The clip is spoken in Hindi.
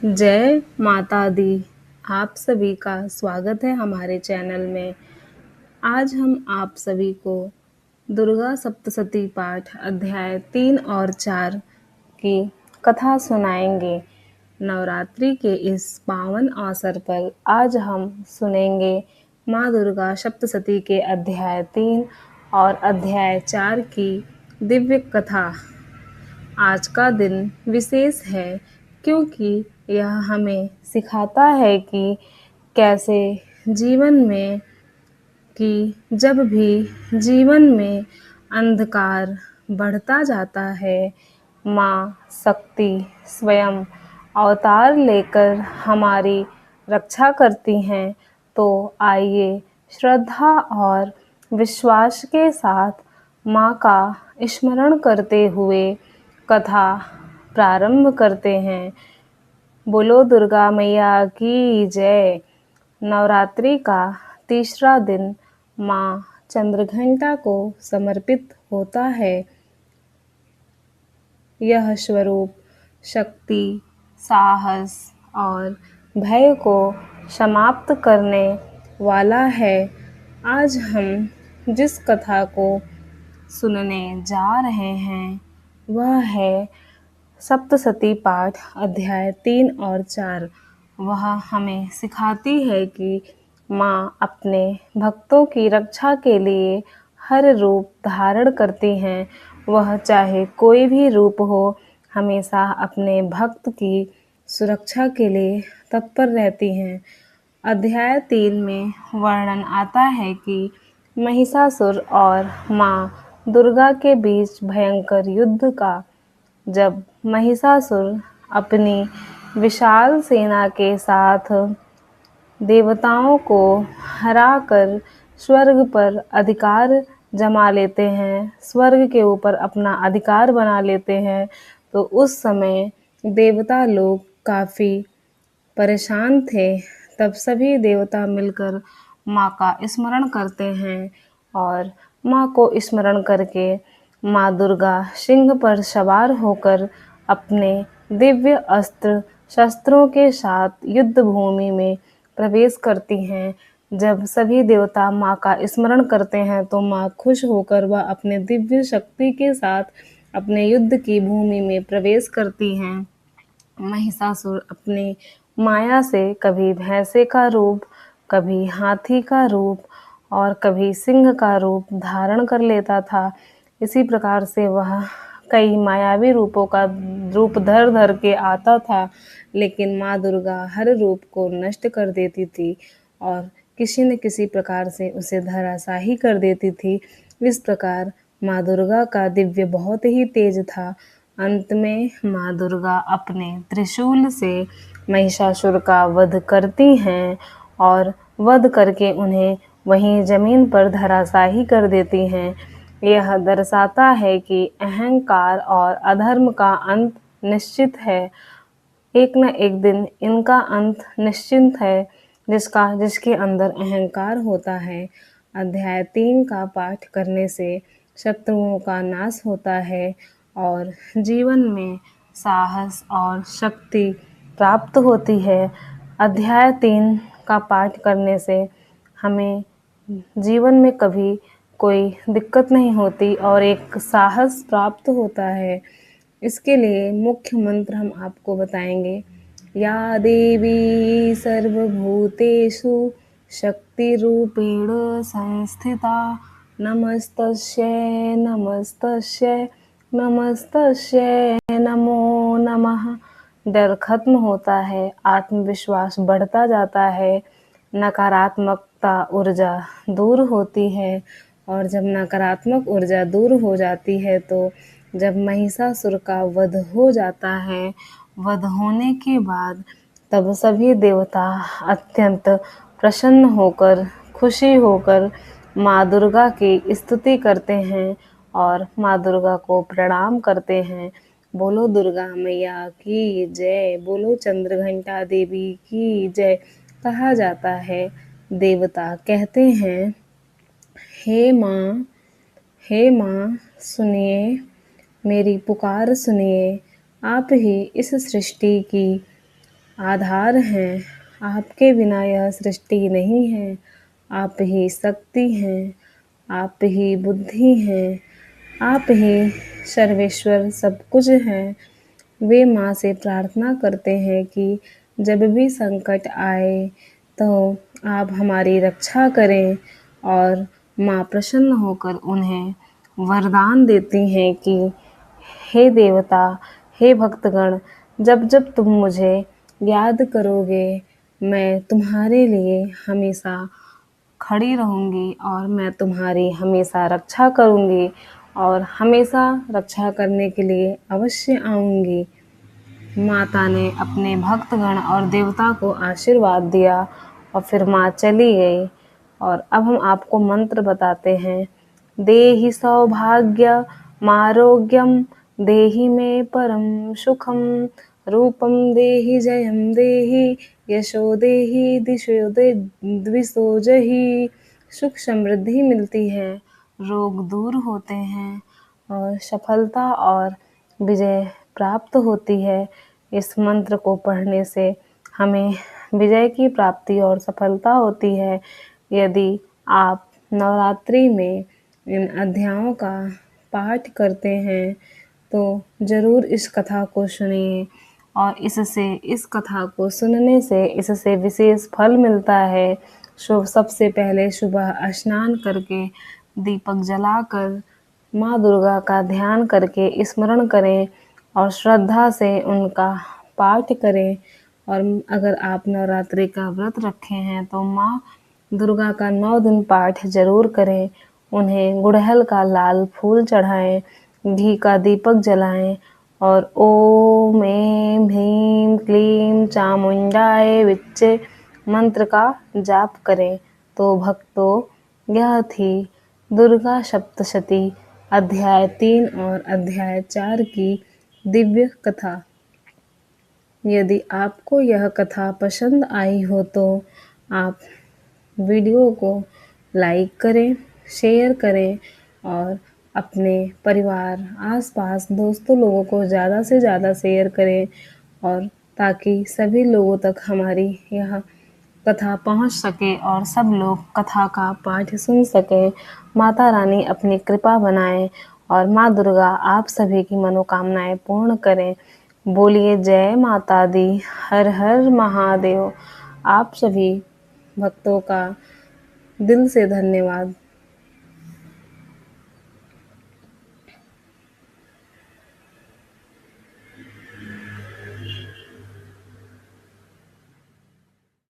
जय माता दी। आप सभी का स्वागत है हमारे चैनल में। आज हम आप सभी को दुर्गा सप्तशती पाठ अध्याय 3 और 4 की कथा सुनाएंगे। नवरात्रि के इस पावन अवसर पर आज हम सुनेंगे माँ दुर्गा सप्तशती के अध्याय 3 और अध्याय 4 की दिव्य कथा। आज का दिन विशेष है क्योंकि यह हमें सिखाता है कि कैसे जीवन में कि जब भी जीवन में अंधकार बढ़ता जाता है, माँ शक्ति स्वयं अवतार लेकर हमारी रक्षा करती हैं। तो आइए श्रद्धा और विश्वास के साथ माँ का स्मरण करते हुए कथा प्रारंभ करते हैं। बोलो दुर्गा मैया की जय। नवरात्रि का तीसरा दिन माँ चंद्रघंटा को समर्पित होता है। यह स्वरूप शक्ति, साहस और भय को समाप्त करने वाला है। आज हम जिस कथा को सुनने जा रहे हैं वह है सप्तशती पाठ अध्याय 3 और 4। वह हमें सिखाती है कि माँ अपने भक्तों की रक्षा के लिए हर रूप धारण करती हैं। वह चाहे कोई भी रूप हो, हमेशा अपने भक्त की सुरक्षा के लिए तत्पर रहती हैं। अध्याय 3 में वर्णन आता है कि महिषासुर और माँ दुर्गा के बीच भयंकर युद्ध का। जब महिषासुर अपनी विशाल सेना के साथ देवताओं को हराकर स्वर्ग पर अधिकार जमा लेते हैं, स्वर्ग के ऊपर अपना अधिकार बना लेते हैं, तो उस समय देवता लोग काफ़ी परेशान थे। तब सभी देवता मिलकर माँ का स्मरण करते हैं और माँ को स्मरण करके माँ दुर्गा सिंह पर सवार होकर अपने दिव्य अस्त्र शस्त्रों के साथ युद्ध भूमि में प्रवेश करती हैं। जब सभी देवता माँ का स्मरण करते हैं तो माँ खुश होकर वह अपने दिव्य शक्ति के साथ अपने युद्ध की भूमि में प्रवेश करती हैं। महिषासुर अपने माया से कभी भैंसे का रूप, कभी हाथी का रूप और कभी सिंह का रूप धारण कर लेता था। इसी प्रकार से वह कई मायावी रूपों का रूप धर धर के आता था, लेकिन माँ दुर्गा हर रूप को नष्ट कर देती थी और किसी न किसी प्रकार से उसे धराशाही कर देती थी। इस प्रकार माँ दुर्गा का दिव्य बहुत ही तेज था। अंत में माँ दुर्गा अपने त्रिशूल से महिषासुर का वध करती हैं और वध करके उन्हें वहीं जमीन पर धराशाही कर देती हैं। यह दर्शाता है कि अहंकार और अधर्म का अंत निश्चित है। एक न एक दिन इनका अंत निश्चित है। जिसके अंदर अहंकार होता है। अध्याय 3 का पाठ करने से शत्रुओं का नाश होता है और जीवन में साहस और शक्ति प्राप्त होती है। अध्याय 3 का पाठ करने से हमें जीवन में कभी कोई दिक्कत नहीं होती और एक साहस प्राप्त होता है। इसके लिए मुख्य मंत्र हम आपको बताएंगे। या देवी सर्वभूतेषु शक्तिरूपेण संस्थिता नमस्तस्यै नमस्तस्यै नमस्तस्यै नमो नमः। डर खत्म होता है, आत्मविश्वास बढ़ता जाता है, नकारात्मकता ऊर्जा दूर होती है और जब नकारात्मक ऊर्जा दूर हो जाती है तो जब महिषासुर का वध हो जाता है, वध होने के बाद तब सभी देवता अत्यंत प्रसन्न होकर, खुशी होकर माँ दुर्गा की स्तुति करते हैं और माँ दुर्गा को प्रणाम करते हैं। बोलो दुर्गा मैया की जय, बोलो चंद्रघंटा देवी की जय। कहा जाता है, देवता कहते हैं, हे माँ सुनिए, मेरी पुकार सुनिए। आप ही इस सृष्टि की आधार हैं। आपके बिना यह सृष्टि नहीं है। आप ही शक्ति हैं, आप ही बुद्धि हैं, आप ही सर्वेश्वर सब कुछ हैं। वे माँ से प्रार्थना करते हैं कि जब भी संकट आए तो आप हमारी रक्षा करें, और माँ प्रसन्न होकर उन्हें वरदान देती हैं कि हे देवता, हे भक्तगण, जब जब तुम मुझे याद करोगे, मैं तुम्हारे लिए हमेशा खड़ी रहूँगी और मैं तुम्हारी हमेशा रक्षा करूँगी और हमेशा रक्षा करने के लिए अवश्य आऊँगी। माता ने अपने भक्तगण और देवता को आशीर्वाद दिया और फिर माँ चली गई। और अब हम आपको मंत्र बताते हैं। देहि सौभाग्यमारोग्यं, देहि मे परम सुखम, रूपम देहि जयम देहि, यशो देहि द्विषो जहि। सुख समृद्धि मिलती है, रोग दूर होते हैं और सफलता और विजय प्राप्त होती है। इस मंत्र को पढ़ने से हमें विजय की प्राप्ति और सफलता होती है। यदि आप नवरात्रि में इन अध्यायों का पाठ करते हैं तो ज़रूर इस कथा को सुनिए, और इस कथा को सुनने से इससे विशेष फल मिलता है। सबसे पहले सुबह स्नान करके दीपक जलाकर माँ दुर्गा का ध्यान करके स्मरण करें और श्रद्धा से उनका पाठ करें। और अगर आप नवरात्रि का व्रत रखे हैं तो माँ दुर्गा का 9 दिन पाठ जरूर करें। उन्हें गुड़हल का लाल फूल चढ़ाएं, घी का दीपक जलाएं और ओम ऐं ह्रीं क्लीं चामुंडाय विच्चे मंत्र का जाप करें। तो भक्तों, यह थी दुर्गा सप्तशती अध्याय 3 और अध्याय 4 की दिव्य कथा। यदि आपको यह कथा पसंद आई हो तो आप वीडियो को लाइक करें, शेयर करें और अपने परिवार, आसपास दोस्तों लोगों को ज़्यादा से ज़्यादा शेयर करें, और ताकि सभी लोगों तक हमारी यह कथा पहुंच सके और सब लोग कथा का पाठ सुन सकें। माता रानी अपनी कृपा बनाएं और माँ दुर्गा आप सभी की मनोकामनाएं पूर्ण करें। बोलिए जय माता दी, हर हर महादेव। आप सभी भक्तों का दिल से धन्यवाद।